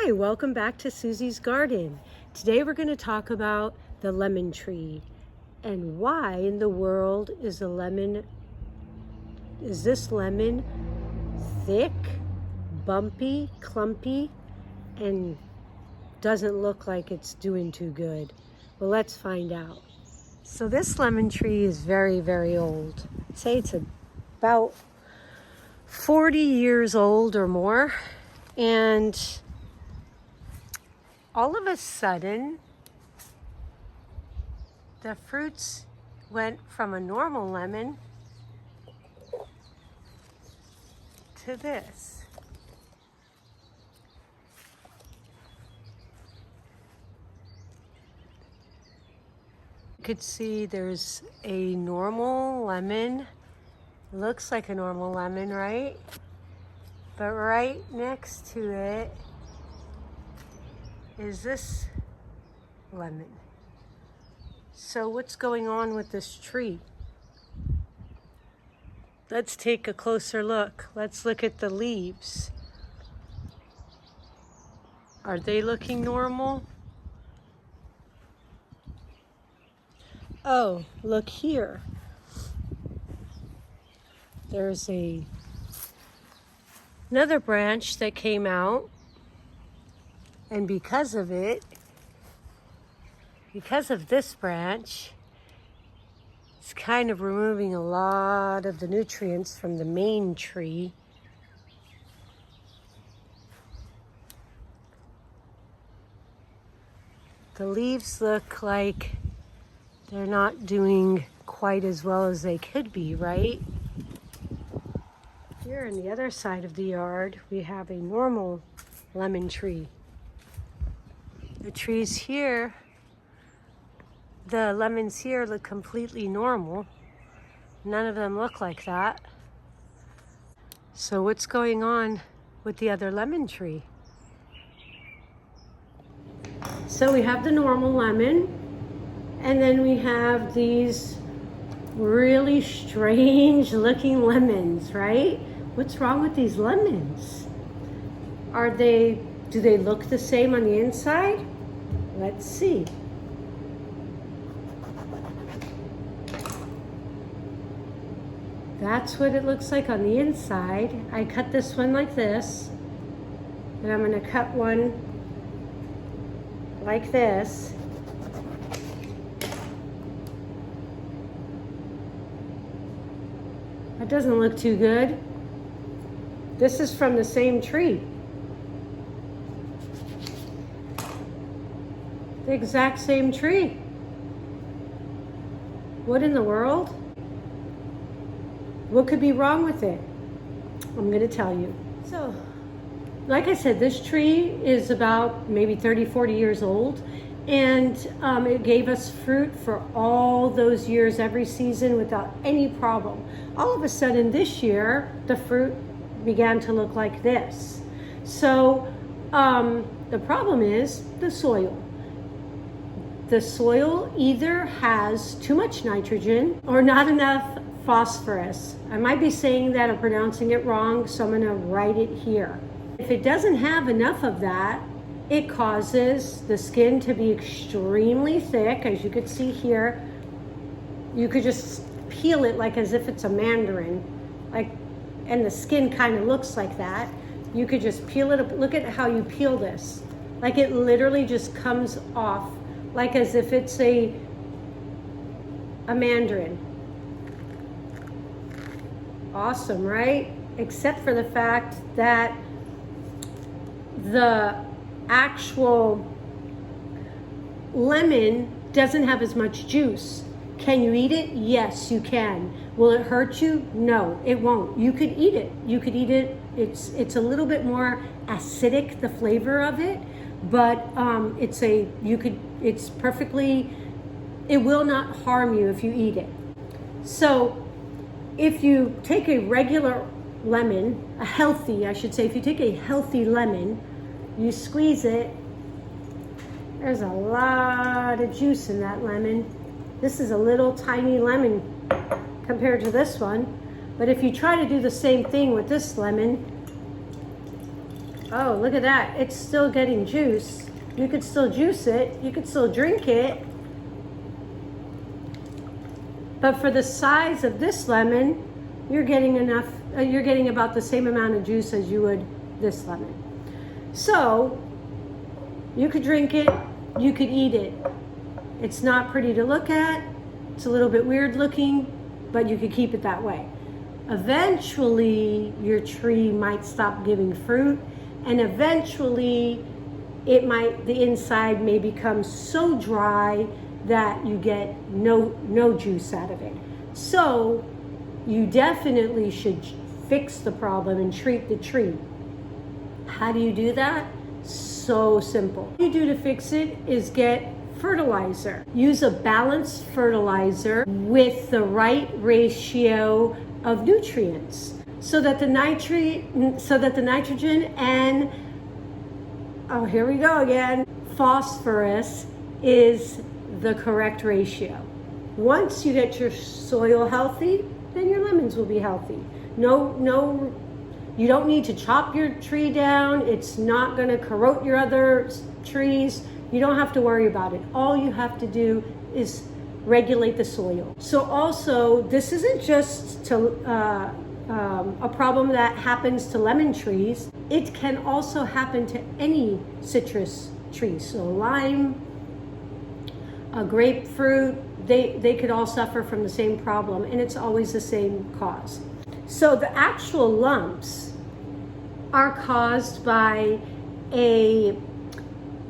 Hi, welcome back to Susie's Garden. Today we're going to talk about the lemon tree and why in the world is this lemon thick, bumpy, clumpy, and doesn't look like it's doing too good. Well, let's find out. So this lemon tree is very, very old. I'd say it's about 40 years old or more. And all of a sudden, the fruits went from a normal lemon to this. You could see there's a normal lemon. Looks like a normal lemon, right? But right next to it is this lemon. So what's going on with this tree? Let's take a closer look. Let's look at the leaves. Are they looking normal? Oh, look here. There's another branch that came out. And because of this branch, it's kind of removing a lot of the nutrients from the main tree. The leaves look like they're not doing quite as well as they could be, right? Here on the other side of the yard, we have a normal lemon tree. The trees here, the lemons here look completely normal. None of them look like that. So what's going on with the other lemon tree? So we have the normal lemon, and then we have these really strange looking lemons, right? What's wrong with these lemons? Do they look the same on the inside? Let's see. That's what it looks like on the inside. I cut this one like this, and I'm going to cut one like this. That doesn't look too good. This is from the same tree. The exact same tree. What in the world? What could be wrong with it? I'm going to tell you. So, like I said, this tree is about maybe 30, 40 years old. And it gave us fruit for all those years, every season, without any problem. All of a sudden this year, the fruit began to look like this. So the problem is the soil. The soil either has too much nitrogen or not enough phosphorus. I might be saying that or pronouncing it wrong, so I'm going to write it here. If it doesn't have enough of that, it causes the skin to be extremely thick. As you could see here, you could just peel it like as if it's a mandarin, and the skin kind of looks like that. You could just peel it up. Look at how you peel this. Like it literally just comes off like as if it's a mandarin. Awesome, right? Except for the fact that the actual lemon doesn't have as much juice. Can you eat it? Yes, you can. Will it hurt you? No, it won't. You could eat it. You could eat it. It's a little bit more acidic, the flavor of it, but it will not harm you if you eat it. So if you take a regular lemon, if you take a healthy lemon, you squeeze it, there's a lot of juice in that lemon. This is a little tiny lemon compared to this one. But if you try to do the same thing with this lemon, Oh, look at that. It's still getting juice. You could still juice it. You could still drink it. But for the size of this lemon, you're getting enough, you're getting about the same amount of juice as you would this lemon. So you could drink it, you could eat it. It's not pretty to look at. It's a little bit weird looking, but you could keep it that way. Eventually, your tree might stop giving fruit, and eventually the inside may become so dry that you get no juice out of it. So you definitely should fix the problem and treat the tree. How do you do that? So simple. What you do to fix it is get fertilizer. Use a balanced fertilizer with the right ratio of nutrients so that the nitrogen and, oh, here we go again, phosphorus is the correct ratio. Once you get your soil healthy, then your lemons will be healthy. No, you don't need to chop your tree down. It's not going to corrode your other trees. You don't have to worry about it. All you have to do is regulate the soil. So also, this isn't just a problem that happens to lemon trees. It can also happen to any citrus tree. So lime, grapefruit, they could all suffer from the same problem, and it's always the same cause. So the actual lumps are caused by a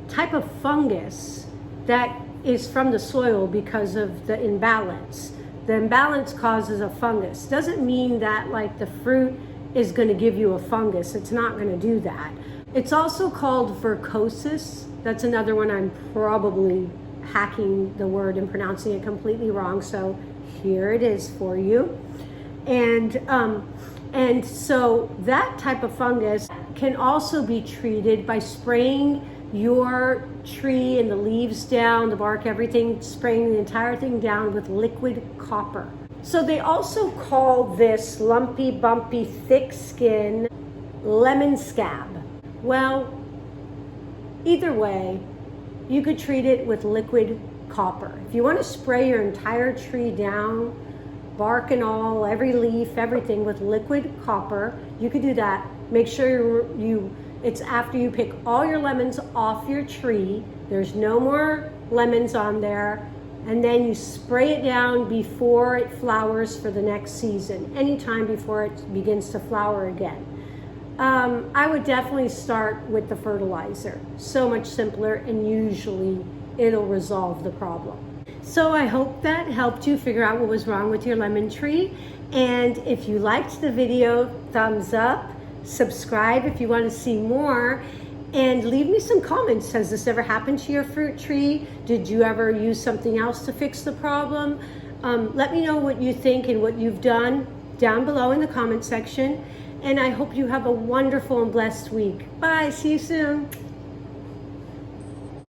type of fungus that is from the soil because of the imbalance. The imbalance causes a fungus. Doesn't mean that like the fruit is going to give you a fungus. It's not going to do that. It's also called vercosis. That's another one. I'm probably hacking the word and pronouncing it completely wrong. So here it is for you. And so that type of fungus can also be treated by spraying your tree and the leaves down, the bark, everything, spraying the entire thing down with liquid copper. So they also call this lumpy, bumpy, thick skin lemon scab. Well, either way, you could treat it with liquid copper. If you want to spray your entire tree down, bark and all, every leaf, everything with liquid copper, you could do that. Make sure it's after you pick all your lemons off your tree. There's no more lemons on there. And then you spray it down before it flowers for the next season, anytime before it begins to flower again. I would definitely start with the fertilizer. So much simpler, and usually it'll resolve the problem. So I hope that helped you figure out what was wrong with your lemon tree. And if you liked the video, thumbs up, subscribe if you want to see more, and leave me some comments. Has this ever happened to your fruit tree? Did you ever use something else to fix the problem? Let me know what you think and what you've done down below in the comment section. And I hope you have a wonderful and blessed week. Bye. See you soon.